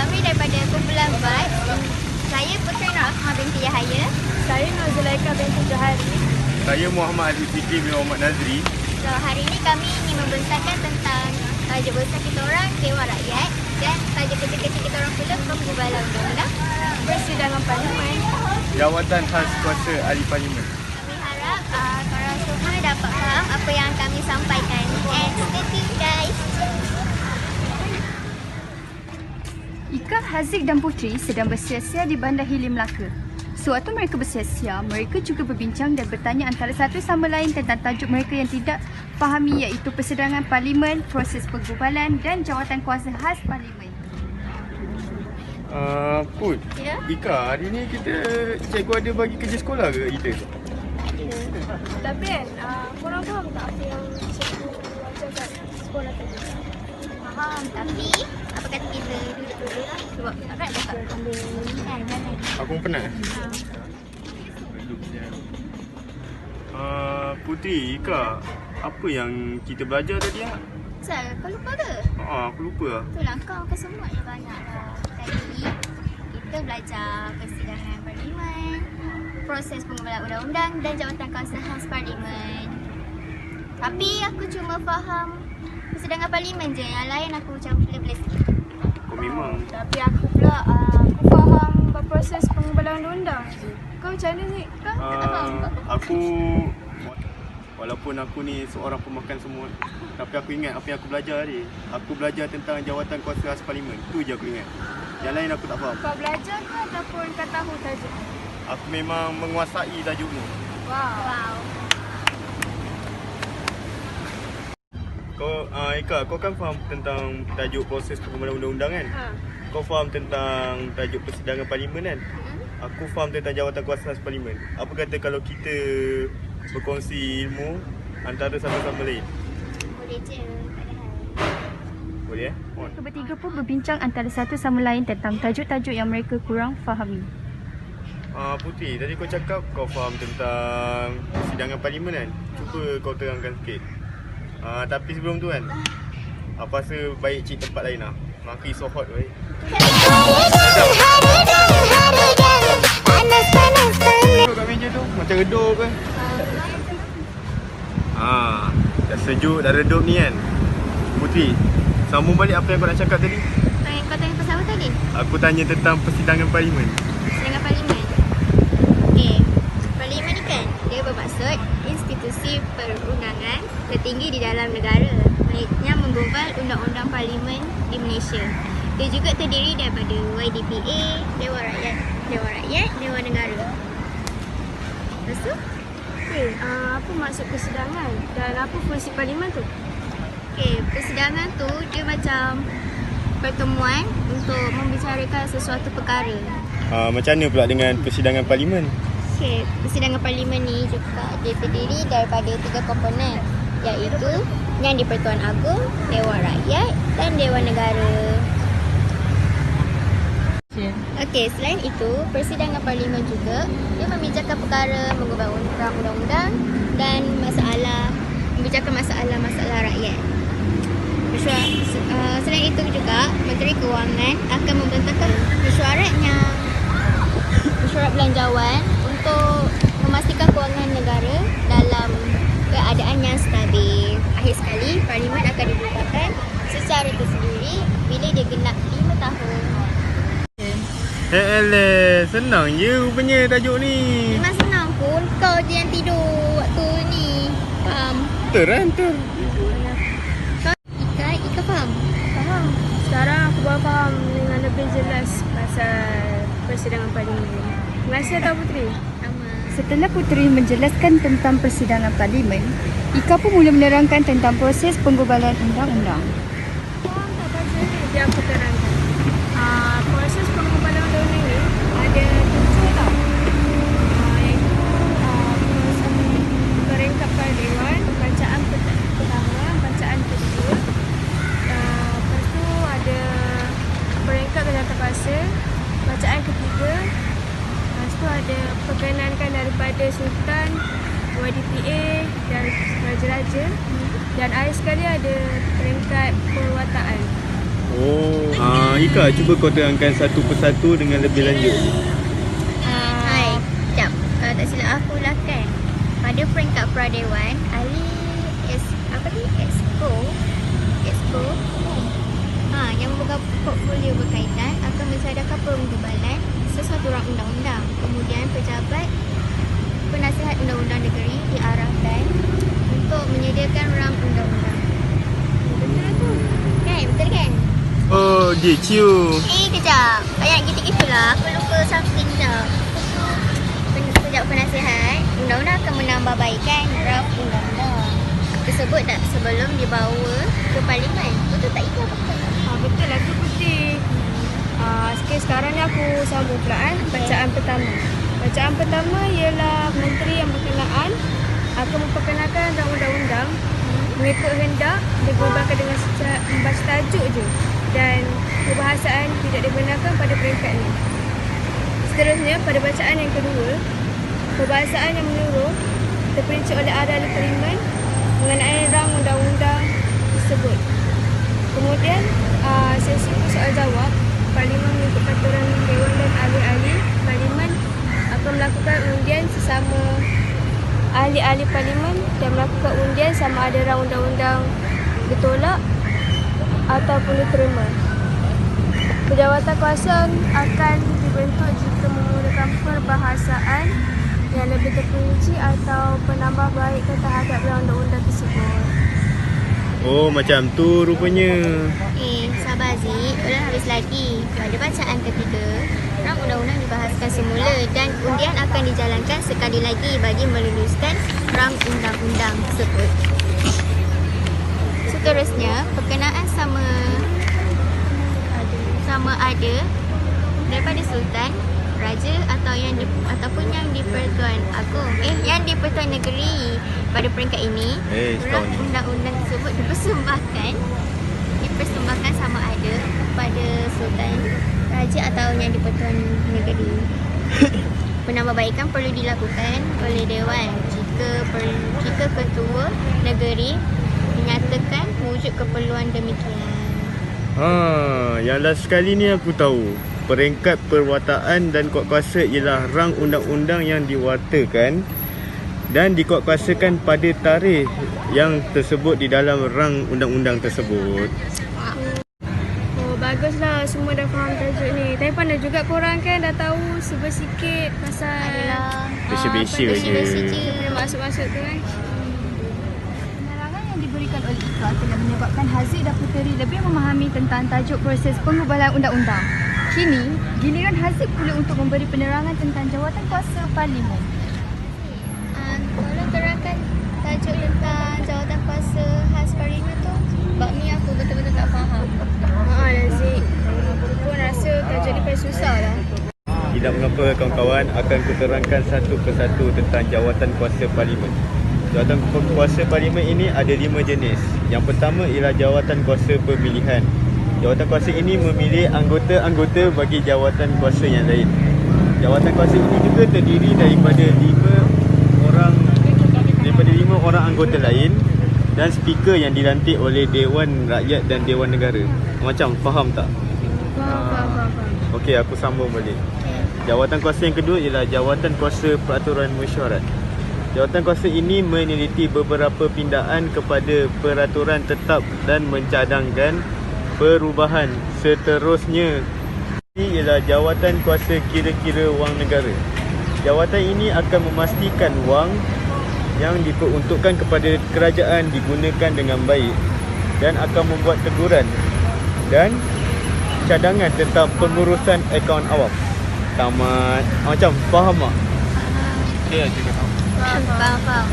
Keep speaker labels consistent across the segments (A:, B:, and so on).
A: kami daripada kumpulan Vibes. Saya Puteri Nur Rahmah binti Yahaya.
B: Saya Nur Zulaika binti Johari.
C: Saya Muhammad Aziz Fikri bin Muhammad Nazri.
A: So, hari ini kami ingin membesarkan tentang tajuk besar kita orang, Dewan Rakyat, dan tajuk kecil-kecil kita orang pula, Penggubalan Undang-Undang,
B: Persidangan Parlimen,
C: Jawatan Khas Kuasa Ahli Parlimen.
A: Kami harap korang semua dapat faham apa yang kami sampaikan. And stay tuned guys.
D: Ika, Haziq dan Puteri sedang bersia-sia di Bandar Hilir Melaka. Sewaktu mereka bersia-sia, mereka juga berbincang dan bertanya antara satu sama lain tentang tajuk mereka yang tidak fahami, iaitu persidangan parlimen, proses penggubalan dan jawatan kuasa khas parlimen.
C: Put,
A: Ya?
C: Ika, hari ni kita cikgu ada bagi kerja sekolah ke kita?
B: tapi kan, korang faham tak apa yang cikgu ajar kat sekolah tadi?
A: Faham, tapi apa kata kita duduk dulu lah. Sebab agak dapat ambil kan.
C: Aku pun penat. Puteri, Ika, apa yang kita belajar tadi?
A: Sal, kau lupa ke?
C: Aku lupa.
A: Itulah, kau akan semua banyak lah. Tadi kita belajar persidangan parlimen, proses penggubalan undang-undang dan jawatan kuasa khas parlimen. Tapi aku cuma faham persidangan parlimen je, yang lain aku macam blur-blur sikit.
C: Kau memang.
B: Tapi aku pula, aku faham proses penggubalan undang-undang. Kau macam mana ni? Kau?
C: Aku walaupun aku ni seorang pemakan semua, tapi aku ingat apa yang aku belajar tadi. Aku belajar tentang jawatan kuasa khas parlimen. Tu je aku ingat. Yang lain aku tak faham.
B: Kau belajar ke ataupun kau tahu tajuk?
C: Aku memang menguasai tajuk ni.
B: Wow.
C: Kau Ika, kau kan faham tentang tajuk proses penggubalan undang-undang kan? Kau faham tentang tajuk persidangan parlimen kan? Aku faham tentang jawatan kuasa khas parlimen. Apa kata kalau kita berkongsi ilmu antara satu sama lain?
A: Boleh je, tak ada hal.
C: Boleh
D: Mereka bertiga pun berbincang antara satu sama lain tentang tajuk-tajuk yang mereka kurang fahami.
C: Puteri, tadi kau cakap kau faham tentang persidangan parlimen kan? Cuba kau terangkan sikit. Tapi sebelum tu kan, aku rasa baik cik tempat lain lah. Maki so hot weh. Duduk kat meja tu, macam redup ke? Dah sejuk, dah redup ni kan. Puteri, sambung balik apa yang kau nak cakap tadi.
A: Kau tanya pasal apa tadi?
C: Aku tanya tentang persidangan parlimen.
A: Persidangan parlimen. Okey, parlimen ni kan dia bermaksud institusi perundangan tertinggi di dalam negara yang menggubal undang-undang parlimen di Malaysia. Dia juga terdiri daripada YDPA, Dewan Rakyat, Dewan Negara. Lepas tu?
B: Apa maksud persidangan dan apa fungsi parlimen tu?
A: Okey, persidangan tu dia macam pertemuan untuk membicarakan sesuatu perkara.
C: Macam mana pula dengan persidangan parlimen?
A: Okey, persidangan parlimen ni juga dia terdiri daripada 3 komponen, iaitu yang di-Pertuan Agong, Dewan Rakyat dan Dewan Negara. Okey, selain itu, persidangan parlimen juga dia membicarakan perkara mengubah undang-undang dan membicarakan masalah rakyat. Selain itu juga, Menteri Kewangan akan membentangkan mesyuarat belanjawan untuk memastikan kewangan negara dalam keadaan yang stabil. Akhir sekali, parlimen akan dibubarkan secara tersendiri bila dia genap 5 tahun.
C: Senang je rupanya tajuk ni.
A: Memang senang pun, kau je yang tidur waktu ni. Faham?
C: Ter.
A: Ika faham?
B: Faham. Sekarang aku baru faham dengan lebih jelas pasal persidangan parlimen. Terima kasih Tuan Puteri.
A: Sama.
D: Setelah Puteri menjelaskan tentang persidangan parlimen, Ika pun mula menerangkan tentang proses penggubalan undang-undang.
B: Faham tak pasal ni? Biar aku terangkan. Proses penggubalan undang-undang ni ada 7 tau. Iaitu proses peringkat pada Dewan, bacaan pertama, bacaan kedua. Lepas tu ada peringkat jawatan bacaan ketiga. Lepas tu ada perkenankan daripada Sultan, YDPA dan Raja-Raja. Dan akhir sekali ada peringkat perwataan.
C: Ika, cuba kau terangkan satu persatu dengan lebih lanjut.
A: Hai, sekejap. Kalau tak silap aku lah kan, pada peringkat Pradewan, ahli Exco yang membuka portfolio berkaitan akan mensadangkan permukabalan sesuatu rang undang-undang. Kemudian pejabat penasihat undang-undang negeri diarahkan untuk menyediakan rang undang-undang. Betul tu? Kan? Betul kan?
C: Oh, gitu.
A: Kejap. Ayat gitu-gitulah. Aku lupa something dah. Pejabat penasihat undang-undang akan menambahbaikkan draft undang-undang tersebut sebelum dibawa ke parlimen. Betul tak itu?
B: Betul lah tu Putri. Sekarang ni aku sambung pula bacaan pertama. Bacaan pertama ialah Menteri yang berkenaan akan memperkenalkan undang-undang mengikut hendak digubahkan dengan membaca tajuk je dan perbahasaan tidak dibenarkan pada peringkat ni. Seterusnya pada bacaan yang kedua, perbahasaan yang menyeluruh terperinci oleh ahli parlimen mengenai rang undang-undang tersebut. Kemudian sesi soal jawab, parlimen mengikut peraturan Dewan dan ahli-ahli parlimen akan melakukan undian sesama ahli-ahli parlimen dan melakukan undian sama ada rang undang-undang ditolak ataupun diterima. Berjawatan kuasa akan dibentuk jika menggunakan perbahasaan yang lebih terperinci atau penambahbaikan terhadap rang undang-undang tersebut.
C: Oh, macam tu rupanya.
A: Sabar Zik, belum habis lagi. Pada bacaan ketiga, rang undang-undang dibahaskan semula dan undian akan dijalankan sekali lagi bagi meluluskan rang undang-undang tersebut. Seterusnya, perkenaan sama ada daripada Sultan, Raja ataupun yang di-Pertuan Agong, yang di-Pertuan Negeri. Pada peringkat ini, rang undang-undang tersebut dipersembahkan sama ada kepada Sultan, Raja atau yang di-Pertuan Negeri. Penambahbaikan perlu dilakukan oleh Dewan jika Ketua Negeri menyatakan wujud keperluan demikian.
C: Yang last sekali ni aku tahu. Peringkat perwataan dan kuatkuasa ialah rang undang-undang yang diwatakan dan dikuatkuasakan pada tarikh yang tersebut di dalam rang undang-undang tersebut.
B: Baguslah semua dah faham tajuk ni. Tapi pandai juga korang kan dah tahu sikit pasal
C: Basic-basic je.
B: Boleh masuk-masuk tu kan.
D: Penerangan yang diberikan oleh Ika telah menyebabkan Haziq dan Puteri lebih memahami tentang tajuk proses pengubahan undang-undang. Kini, giliran Haziq pula untuk memberi penerangan tentang jawatan kuasa parlimen.
A: Tolong terangkan tajuk tentang jawatan kuasa khas parlimen tu. Sebab ni aku betul-betul tak faham.
B: Zik. Aku pun rasa tajuk ni paling susah lah.
C: Tidak mengapa kawan-kawan, akan kuterangkan satu persatu tentang jawatan kuasa parlimen. Jawatan kuasa parlimen ini ada 5 jenis. Yang pertama ialah jawatan kuasa pemilihan. Jawatan kuasa ini memilih anggota-anggota bagi jawatan kuasa yang lain. Jawatan kuasa ini juga terdiri daripada 5 orang anggota lain dan speaker yang dilantik oleh Dewan Rakyat dan Dewan Negara. Macam faham tak?
B: Faham.
C: Okey, aku sambung balik. Jawatan kuasa yang kedua ialah jawatan kuasa peraturan mesyuarat. Jawatan kuasa ini meneliti beberapa pindaan kepada peraturan tetap dan mencadangkan perubahan. Seterusnya ialah jawatan kuasa kira-kira wang negara. Jawatan ini akan memastikan wang yang diperuntukkan kepada kerajaan digunakan dengan baik dan akan membuat teguran dan cadangan tentang pengurusan akaun awam. Tamat. Macam faham tak? Okey, cikgu faham.
A: Faham.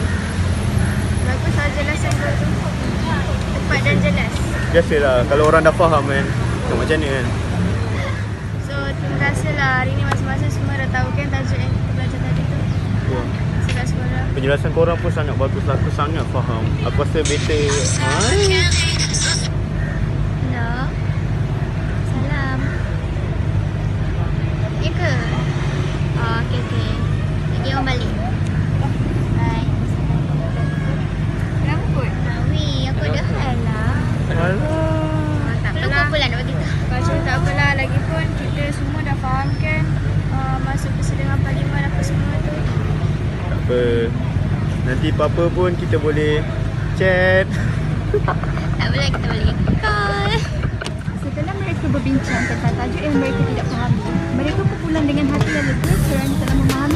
B: Bagus lah jelasan kau tu. Tepat dan jelas.
C: Biasalah, kalau orang dah faham kan, macam mana kan?
B: So, terima kasih lah. Hari ni masing-masing semua dah tahu kan tajuk yang kita belajar tadi tu. Sekat sekolah.
C: Penjelasan korang pun sangat bagus lah. Aku sangat faham. Aku rasa better.
A: Hello. Salam. Ya ke? Okey. Lagi orang balik. Bye.
B: Kenapa kot?
A: Aku dah hal lah.
C: Alah.
B: Tak
A: Lupa
B: apalah.
A: pula nak bagi tahu.
B: Kau cerita Tak apalah, lagipun kita semua dah faham kan masuk persidangan parlimen apa semua tu.
C: Tak apa. Nanti apa-apa pun kita boleh chat.
A: Tak boleh, kita boleh call.
D: Setelah mereka berbincang tentang tajuk yang mereka tidak fahami, mereka pun pulang dengan hati yang lega kerana telah memahami